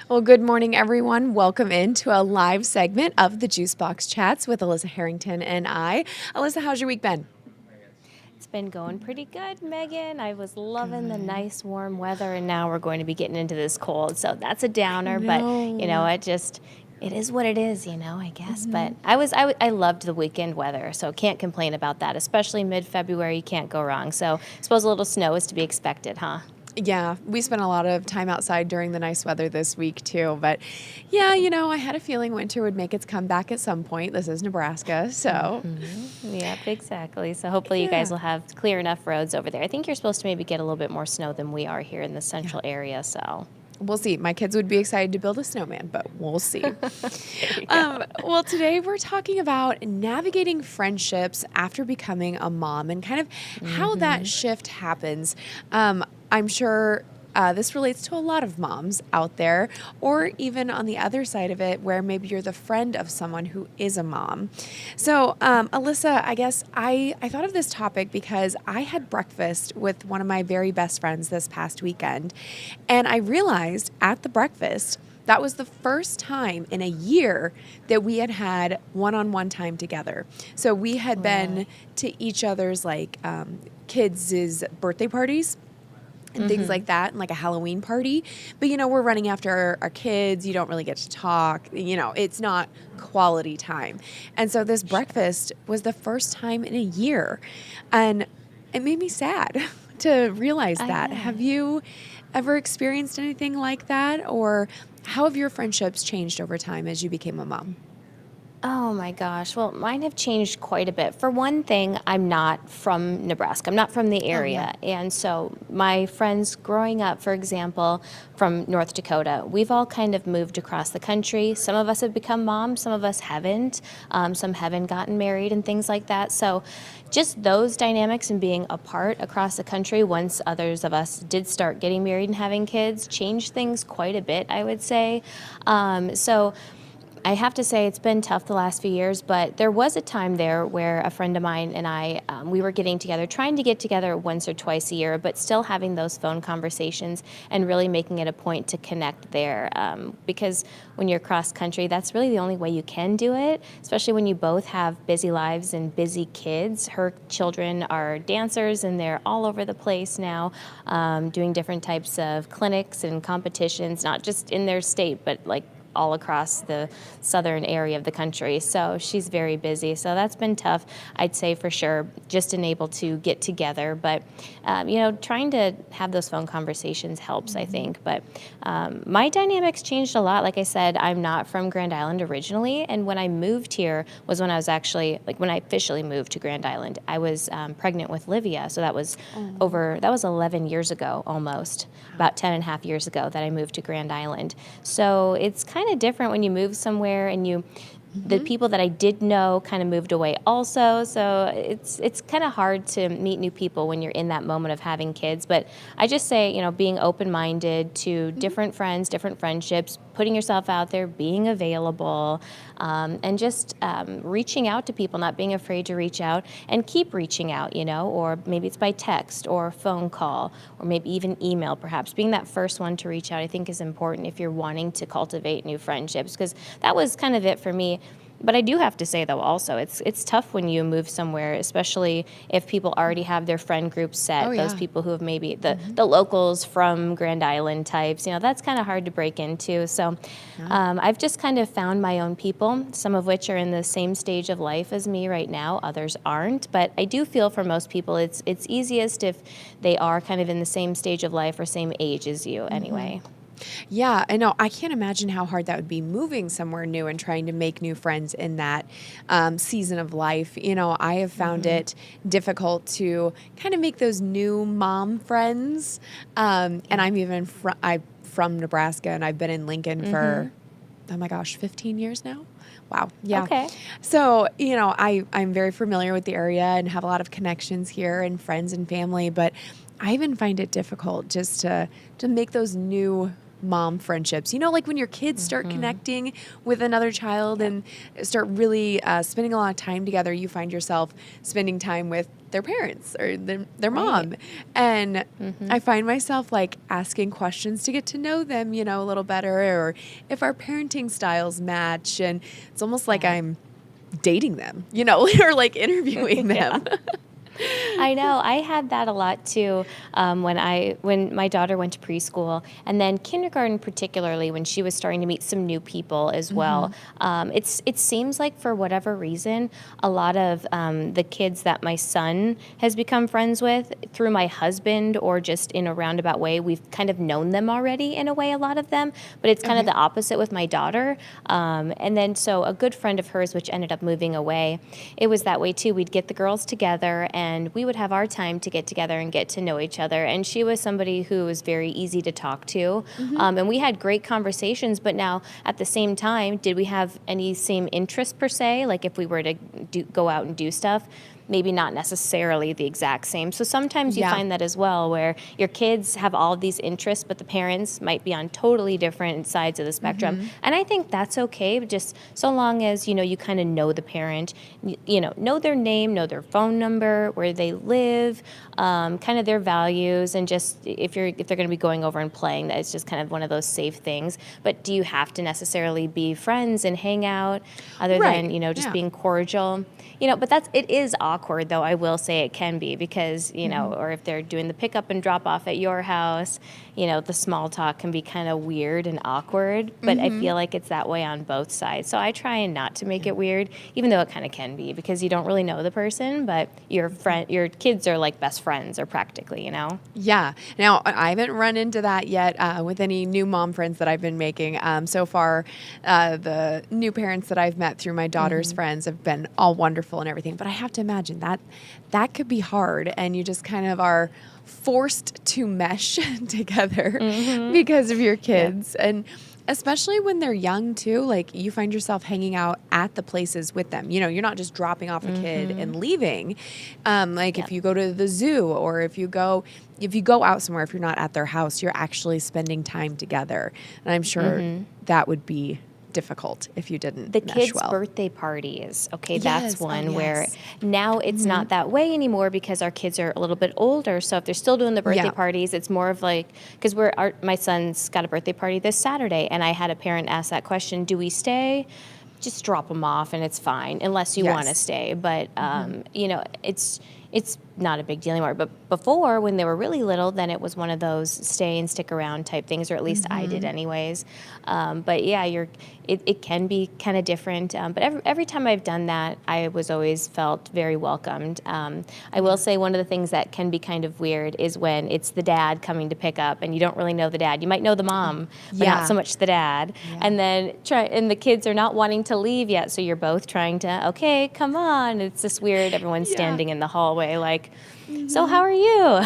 Well, good morning, everyone. Welcome into a live segment of the Juicebox Chats with Alissa Harrington and I. Alissa, how's your week been? It's been going pretty good, Megan. I was loving the nice warm weather, and now we're going to be getting into this cold. So that's a downer, but it is what it is, I guess. But I loved the weekend weather, so can't complain about that. Especially mid-February, you can't go wrong. So I suppose a little snow is to be expected, huh? Yeah, we spent a lot of time outside during the nice weather this week, too. But yeah, I had a feeling winter would make its comeback at some point. This is Nebraska, so. Yep, exactly. So hopefully you guys will have clear enough roads over there. I think you're supposed to maybe get a little bit more snow than we are here in the central area, so. We'll see. My kids would be excited to build a snowman, but we'll see. Well, today we're talking about navigating friendships after becoming a mom and kind of how that shift happens. I'm sure this relates to a lot of moms out there, or even on the other side of it, where maybe you're the friend of someone who is a mom. So, Alissa, I guess I thought of this topic because I had breakfast with one of my very best friends this past weekend, and I realized at the breakfast that was the first time in a year that we had had one-on-one time together. So we had been to each other's kids' birthday parties and things like that, and like a Halloween party. But, we're running after our kids. You don't really get to talk. It's not quality time. And so this breakfast was the first time in a year. And it made me sad to realize that. Have you ever experienced anything like that? Or how have your friendships changed over time as you became a mom? Oh my gosh. Well, mine have changed quite a bit. For one thing, I'm not from Nebraska. I'm not from the area. And so my friends growing up, for example, from North Dakota, we've all kind of moved across the country. Some of us have become moms, some of us haven't. Some haven't gotten married and things like that. So just those dynamics and being apart across the country once others of us did start getting married and having kids changed things quite a bit, I would say. So I have to say it's been tough the last few years, but there was a time there where a friend of mine and I, we were getting together, trying to get together once or twice a year, but still having those phone conversations and really making it a point to connect there. Because when you're cross country, that's really the only way you can do it, especially when you both have busy lives and busy kids. Her children are dancers and they're all over the place now, doing different types of clinics and competitions, not just in their state, but all across the southern area of the country. So she's very busy. So that's been tough, I'd say for sure, just unable to get together. But, trying to have those phone conversations helps, I think. But my dynamics changed a lot. Like I said, I'm not from Grand Island originally. And when I moved here was when I was actually, when I officially moved to Grand Island, I was pregnant with Livia. So that was that was 11 years ago almost, about 10 and a half years ago that I moved to Grand Island. So it's kind of different when you move somewhere and the people that I did know kind of moved away also. So it's kind of hard to meet new people when you're in that moment of having kids. But I just say, being open-minded to different friends, different friendships, putting yourself out there, being available, and just reaching out to people, not being afraid to reach out and keep reaching out, or maybe it's by text or phone call or maybe even email perhaps. Being that first one to reach out, I think is important if you're wanting to cultivate new friendships, because that was kind of it for me. But I do have to say, though, also, it's tough when you move somewhere, especially if people already have their friend groups set, those people who have maybe the locals from Grand Island types, that's kind of hard to break into. So I've just kind of found my own people, some of which are in the same stage of life as me right now, others aren't. But I do feel for most people it's easiest if they are kind of in the same stage of life or same age as you anyway. Yeah, I know. I can't imagine how hard that would be moving somewhere new and trying to make new friends in that season of life. I have found it difficult to kind of make those new mom friends. And I'm from Nebraska, and I've been in Lincoln for, oh my gosh, 15 years now. Wow. Yeah. Okay. So, I'm very familiar with the area and have a lot of connections here and friends and family, but I even find it difficult just to make those new mom friendships. You know, like when your kids start connecting with another child and start really spending a lot of time together, you find yourself spending time with their parents or their mom. And I find myself like asking questions to get to know them, you know, a little better, or if our parenting styles match. And it's almost like I'm dating them, you know, or like interviewing them. I know. I had that a lot too when my daughter went to preschool, and then kindergarten, particularly when she was starting to meet some new people as well. It seems like for whatever reason, a lot of the kids that my son has become friends with through my husband, or just in a roundabout way, we've kind of known them already in a way, a lot of them. But it's kind of the opposite with my daughter. And then so a good friend of hers, which ended up moving away, it was that way too. We'd get the girls together, and we would have our time to get together and get to know each other. And she was somebody who was very easy to talk to. And we had great conversations, but now at the same time, did we have any same interests per se? Like if we were to go out and do stuff, maybe not necessarily the exact same. So sometimes you find that as well, where your kids have all of these interests, but the parents might be on totally different sides of the spectrum. And I think that's okay, just so long as, you know, you kind of know the parent, you know their name, know their phone number, where they live, kind of their values, and just if they're going to be going over and playing, that it's just kind of one of those safe things. But do you have to necessarily be friends and hang out other than, you know, just being cordial? You know, but it is awkward, though. I will say it can be, because, you know, or if they're doing the pickup and drop off at your house, you know, the small talk can be kind of weird and awkward, but I feel like it's that way on both sides. So I try not to make it weird, even though it kind of can be, because you don't really know the person, but your kids are like best friends, or practically, you know? Yeah. Now, I haven't run into that yet with any new mom friends that I've been making. So far, the new parents that I've met through my daughter's friends have been all wonderful and everything. But I have to imagine that could be hard, and you just kind of are forced to mesh together because of your kids. And especially when they're young too, like you find yourself hanging out at the places with them. You know, you're not just dropping off a kid and leaving. If you go to the zoo, or if you go out somewhere, if you're not at their house, you're actually spending time together. And I'm sure that would be difficult if you didn't the mesh kids' well. birthday parties. Okay, Yes. that's one where now it's not that way anymore, because our kids are a little bit older. So if they're still doing the birthday parties, it's more of like, because my son's got a birthday party this Saturday, and I had a parent ask that question: do we stay? Just drop them off, and it's fine, unless you want to stay. But you know, it's not a big deal anymore. But before, when they were really little, then it was one of those stay and stick around type things, or at least I did anyways. But yeah, it can be kind of different. But every time I've done that, I was always felt very welcomed. I will say one of the things that can be kind of weird is when it's the dad coming to pick up, and you don't really know the dad. You might know the mom, but not so much the dad. And then and the kids are not wanting to leave yet, so you're both trying to, okay, come on. It's just weird. Everyone's standing in the hallway like, so how are you?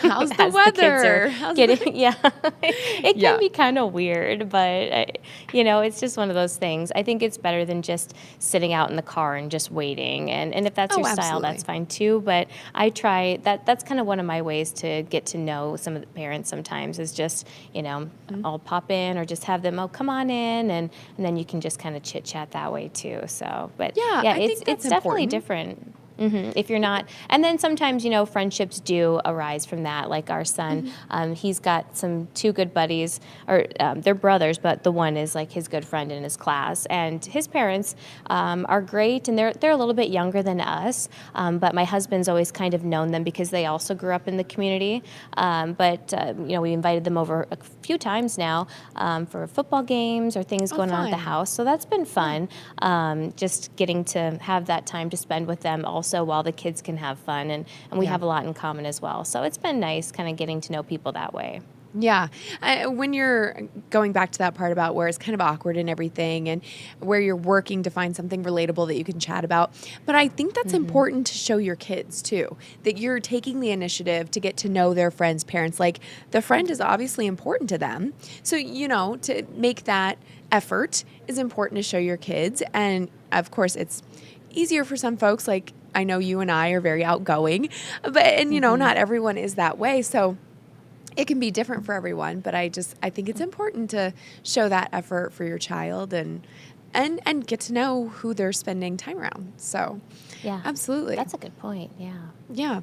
How's the weather? It can be kind of weird, but you know, it's just one of those things. I think it's better than just sitting out in the car and just waiting. And if that's your style, that's fine too. But I try that's kind of one of my ways to get to know some of the parents sometimes, is just, you know, I'll pop in, or just have them, come on in, and then you can just kind of chit chat that way too. So, but it's definitely different. If you're not, and then sometimes, you know, friendships do arise from that. Like our son, he's got two good buddies, or they're brothers, but the one is like his good friend in his class, and his parents are great, and they're a little bit younger than us, but my husband's always kind of known them because they also grew up in the community. But you know, we invited them over a few times now for football games or things going on at the house, so that's been fun. Just getting to have that time to spend with them also, while the kids can have fun, and we have a lot in common as well. So it's been nice kind of getting to know people that way. Yeah. When you're going back to that part about where it's kind of awkward and everything, and where you're working to find something relatable that you can chat about. But I think that's important to show your kids too, that you're taking the initiative to get to know their friends' parents. Like, the friend is obviously important to them. So, you know, to make that effort is important to show your kids. And of course, it's easier for some folks. Like, I know you and I are very outgoing, but you know, not everyone is that way. So it can be different for everyone, but I think it's important to show that effort for your child and get to know who they're spending time around. So, Yeah. absolutely. That's a good point. Yeah. Yeah.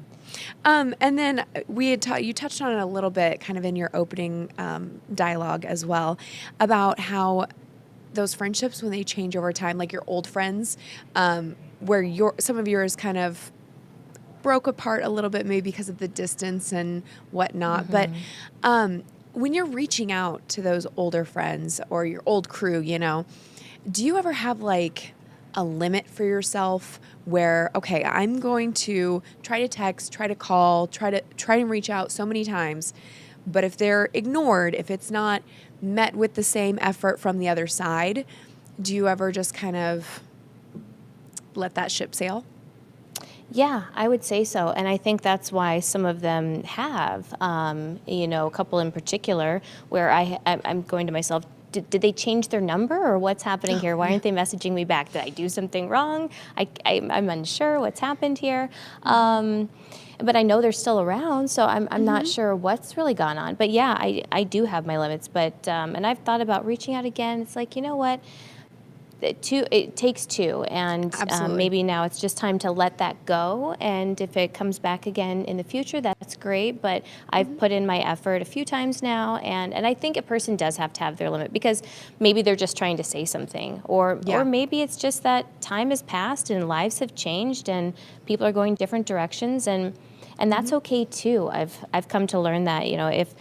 And then you touched on it a little bit kind of in your opening dialogue as well about how those friendships, when they change over time, like your old friends, where some of yours kind of broke apart a little bit, maybe because of the distance and whatnot. But when you're reaching out to those older friends or your old crew, do you ever have like a limit for yourself where, okay, I'm going to try to text, try to call, try and reach out so many times, but if they're ignored, if it's not met with the same effort from the other side, do you ever just kind of let that ship sail? Yeah, I would say so. And I think that's why some of them have, a couple in particular, where I'm going to myself, did they change their number or what's happening here? Why aren't they messaging me back? Did I do something wrong? I'm unsure what's happened here. But I know they're still around, so I'm not sure what's really gone on. But yeah, I do have my limits. But and I've thought about reaching out again. It's like, you know what? It takes two, and maybe now it's just time to let that go. And if it comes back again in the future, that's great. But I've put in my effort a few times now, and I think a person does have to have their limit, because maybe they're just trying to say something, or maybe it's just that time has passed and lives have changed and people are going different directions, and that's okay too. I've come to learn that, if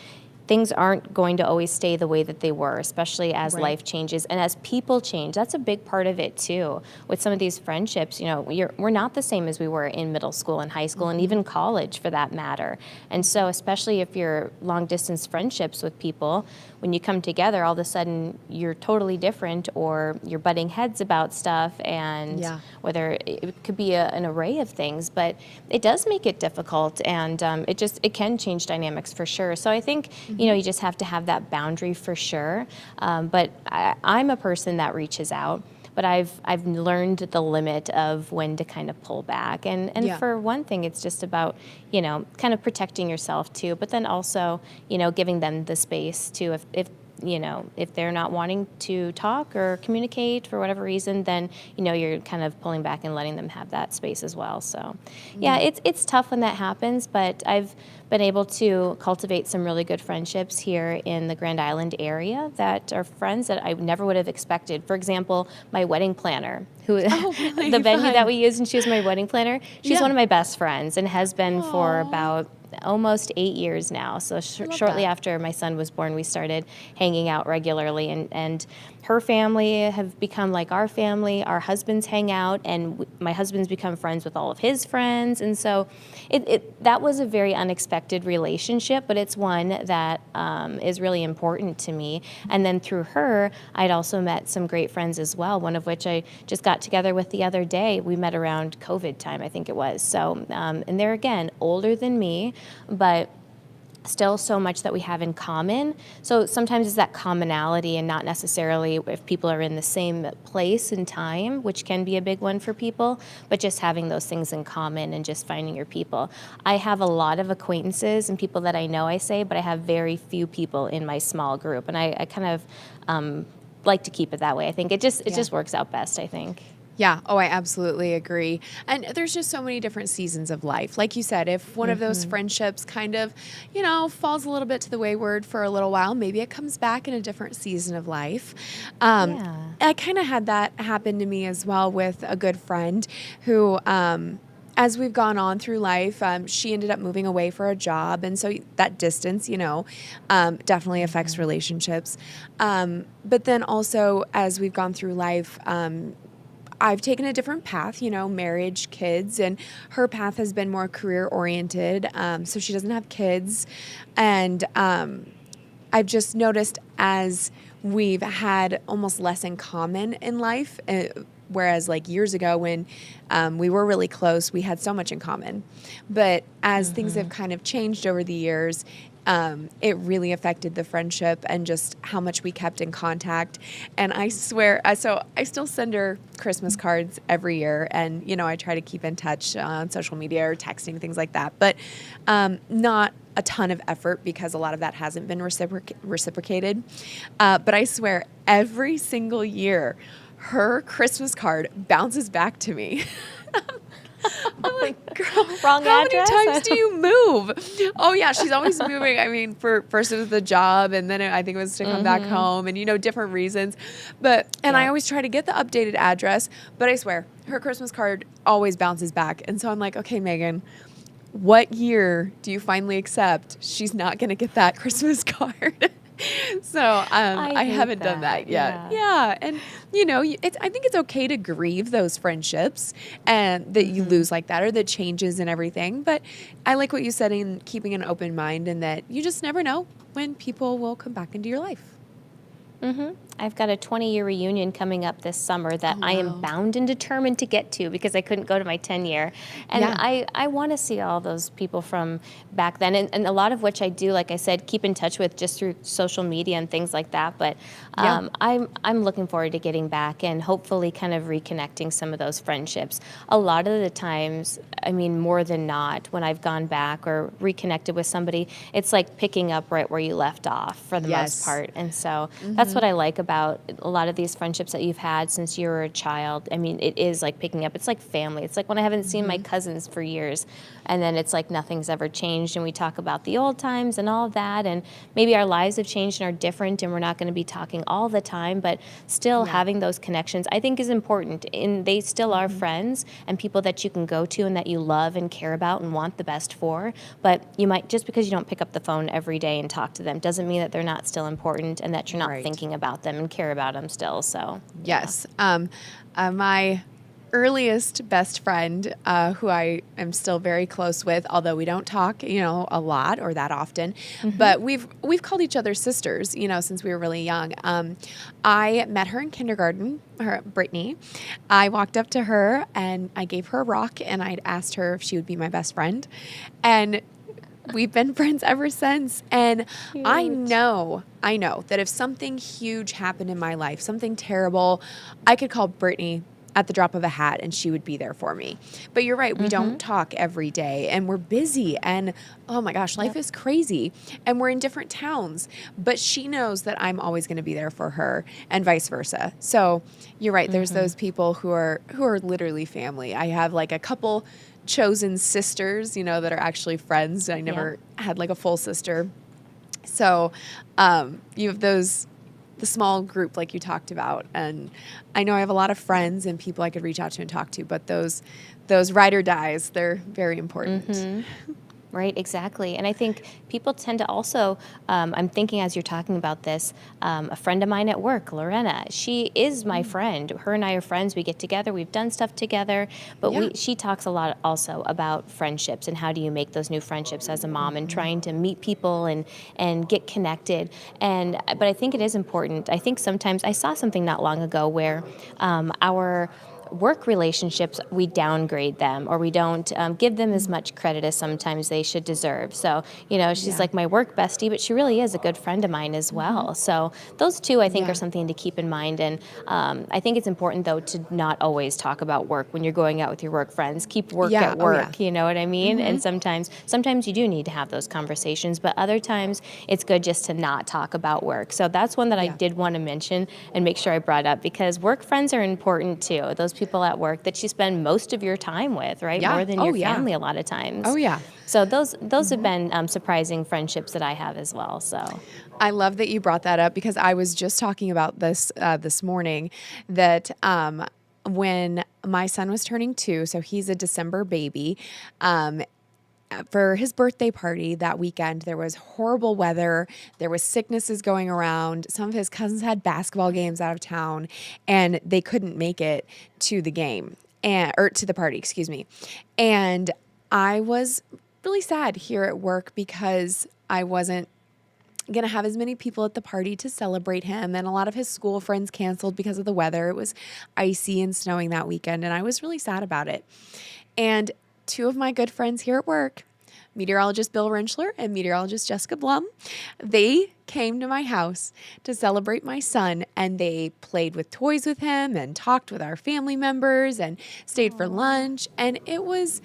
things aren't going to always stay the way that they were, especially as life changes and as people change. That's a big part of it too. With some of these friendships, we're not the same as we were in middle school and high school and even college for that matter. And so especially if you're long distance friendships with people, when you come together, all of a sudden you're totally different, or you're butting heads about stuff, and whether it could be an array of things, but it does make it difficult, and it can change dynamics for sure. So I think you just have to have that boundary for sure. But I'm a person that reaches out, but I've learned the limit of when to kind of pull back. And for one thing, it's just about, kind of protecting yourself too, but then also, giving them the space to, if they're not wanting to talk or communicate for whatever reason, then, you're kind of pulling back and letting them have that space as well. So, it's tough when that happens, but I've been able to cultivate some really good friendships here in the Grand Island area that are friends that I never would have expected. For example, my wedding planner, who really the venue fun. that we used, and she was my wedding planner. She's one of my best friends and has been for about almost 8 years now. So shortly after my son was born, we started hanging out regularly, and her family have become like our family. Our husbands hang out, and my husband's become friends with all of his friends. And so that was a very unexpected relationship, but it's one that is really important to me. And then through her, I'd also met some great friends as well, one of which I just got together with the other day. We met around COVID time, I think it was. So, and they're, again, older than me, but still so much that we have in common. So sometimes it's that commonality, and not necessarily if people are in the same place and time, which can be a big one for people, but just having those things in common and just finding your people. I have a lot of acquaintances and people that I know, but I have very few people in my small group, and I kind of like to keep it that way. I think it just works out best, I think. Yeah. Oh, I absolutely agree. And there's just so many different seasons of life. Like you said, if one of those friendships kind of, falls a little bit to the wayward for a little while, maybe it comes back in a different season of life. I kind of had that happen to me as well with a good friend who, as we've gone on through life, she ended up moving away for a job. And so that distance, definitely affects relationships. But then also, as we've gone through life, I've taken a different path, marriage, kids, and her path has been more career-oriented, so she doesn't have kids. And I've just noticed as we've had almost less in common in life, Whereas like years ago when we were really close, we had so much in common. But as things have kind of changed over the years, it really affected the friendship and just how much we kept in contact. And I swear, so I still send her Christmas cards every year. And, you know, I try to keep in touch on social media or texting, things like that. But not a ton of effort because a lot of that hasn't been reciprocated. But I swear, every single year, her Christmas card bounces back to me. I'm like, girl, Wrong how address? many times do you move? Oh, yeah, she's always moving. I mean, first it was the job, and then I think it was to come back home, and, you know, different reasons. And I always try to get the updated address, but I swear, her Christmas card always bounces back. And so I'm like, okay, Megan, what year do you finally accept she's not going to get that Christmas card? So I haven't done that yet. Yeah. And, you know, I think it's okay to grieve those friendships and that you lose like that or the changes and everything. But I like what you said in keeping an open mind and that you just never know when people will come back into your life. I've got a 20-year reunion coming up this summer that I am bound and determined to get to because I couldn't go to my 10-year. And I want to see all those people from back then. And a lot of which I do, like I said, keep in touch with just through social media and things like that. But I'm looking forward to getting back and hopefully kind of reconnecting some of those friendships. A lot of the times, I mean, more than not, when I've gone back or reconnected with somebody, it's like picking up right where you left off for the most part. And so that's what I like about a lot of these friendships that you've had since you were a child. I mean, it is like picking up. It's like family. It's like when I haven't seen my cousins for years, and then it's like nothing's ever changed, and we talk about the old times and all of that, and maybe our lives have changed and are different, and we're not going to be talking all the time, but still having those connections, I think, is important. And they still are friends and people that you can go to and that you love and care about and want the best for. But you might, just because you don't pick up the phone every day and talk to them, doesn't mean that they're not still important and that you're not thinking about them and care about them still. So yes, my earliest best friend, who I am still very close with, although we don't talk, you know, a lot or that often, but we've called each other sisters, you know, since we were really young. I met her in kindergarten, Brittany. I walked up to her and I gave her a rock and I'd asked her if she would be my best friend, and we've been friends ever since. And Cute. I know that if something huge happened in my life, something terrible, I could call Brittany at the drop of a hat and she would be there for me. But you're right, we don't talk every day and we're busy and oh my gosh, life is crazy and we're in different towns, but she knows that I'm always going to be there for her and vice versa. So you're right, there's those people who are literally family. I have like a couple chosen sisters, you know, that are actually friends. I never had like a full sister. So you have the small group like you talked about. And I know I have a lot of friends and people I could reach out to and talk to, but those ride or dies, they're very important. Right, exactly. And I think people tend to also, I'm thinking as you're talking about this, a friend of mine at work, Lorena, she is my friend. Her and I are friends. We get together. We've done stuff together. But she talks a lot also about friendships and how do you make those new friendships as a mom and trying to meet people and get connected. But I think it is important. I think sometimes I saw something not long ago where our work relationships, we downgrade them or we don't give them as much credit as sometimes they should deserve. So, you know, she's like my work bestie, but she really is a good friend of mine as well. So those two, I think, are something to keep in mind. And I think it's important, though, to not always talk about work when you're going out with your work friends. Keep work at work, you know what I mean? And sometimes you do need to have those conversations, but other times it's good just to not talk about work. So that's one that I did want to mention and make sure I brought up because work friends are important, too. Those people at work that you spend most of your time with, right? More than your family a lot of times. Oh, yeah. So those have been surprising friendships that I have as well. So I love that you brought that up because I was just talking about this this morning that when my son was turning 2, so he's a December baby, for his birthday party that weekend, there was horrible weather. There was sicknesses going around. Some of his cousins had basketball games out of town, and they couldn't make it to the game or to the party, excuse me. And I was really sad here at work because I wasn't going to have as many people at the party to celebrate him. And a lot of his school friends canceled because of the weather. It was icy and snowing that weekend, and I was really sad about it. And two of my good friends here at work, meteorologist Bill Rentschler and meteorologist Jessica Blum, they came to my house to celebrate my son, and they played with toys with him and talked with our family members and stayed for lunch. And it was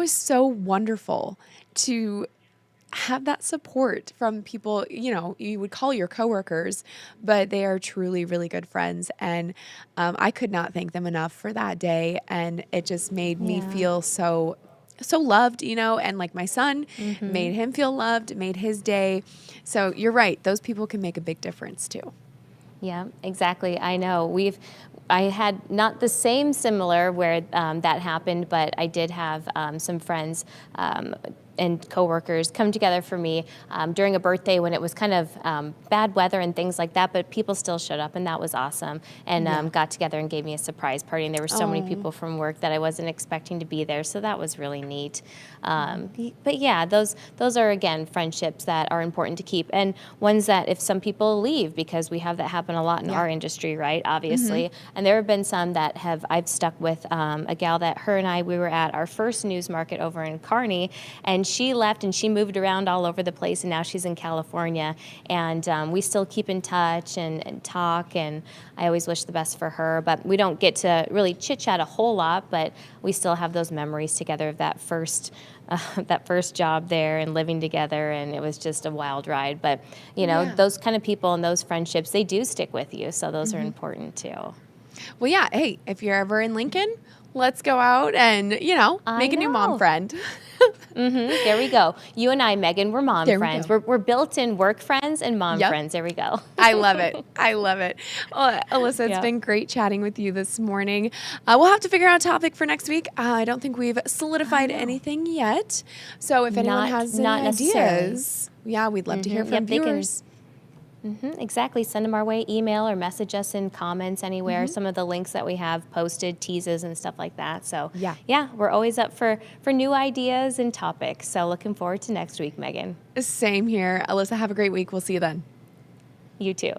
so wonderful to have that support from people, you would call your coworkers, but they are truly really good friends. And I could not thank them enough for that day. And it just made me feel so loved, and like my son made him feel loved, made his day. So you're right. Those people can make a big difference too. Yeah, exactly. I know. I had not the same similar where that happened, but I did have some friends and coworkers come together for me during a birthday when it was kind of bad weather and things like that, but people still showed up, and that was awesome, and got together and gave me a surprise party, and there were so many people from work that I wasn't expecting to be there, so that was really neat. But yeah, those are, again, friendships that are important to keep, and ones that if some people leave, because we have that happen a lot in our industry, right, obviously, and there have been some that I've stuck with. A gal that we were at our first news market over in Kearney, and she left and she moved around all over the place, and now she's in California, and we still keep in touch and talk, and I always wish the best for her, but we don't get to really chit-chat a whole lot, but we still have those memories together of that first job there and living together, and it was just a wild ride. But those kind of people and those friendships, they do stick with you, so those are important too. Well, yeah. Hey, if you're ever in Lincoln, let's go out and, make a new mom friend. There we go. You and I, Megan, we're mom friends. We're built-in work friends and mom friends. There we go. I love it. Well, Alissa, it's been great chatting with you this morning. We'll have to figure out a topic for next week. I don't think we've solidified anything yet. So if anyone has any ideas, we'd love to hear from viewers. Exactly. Send them our way, email or message us in comments anywhere. Some of the links that we have posted, teases and stuff like that. So we're always up for new ideas and topics. So looking forward to next week, Megan. Same here. Alissa, have a great week. We'll see you then. You too.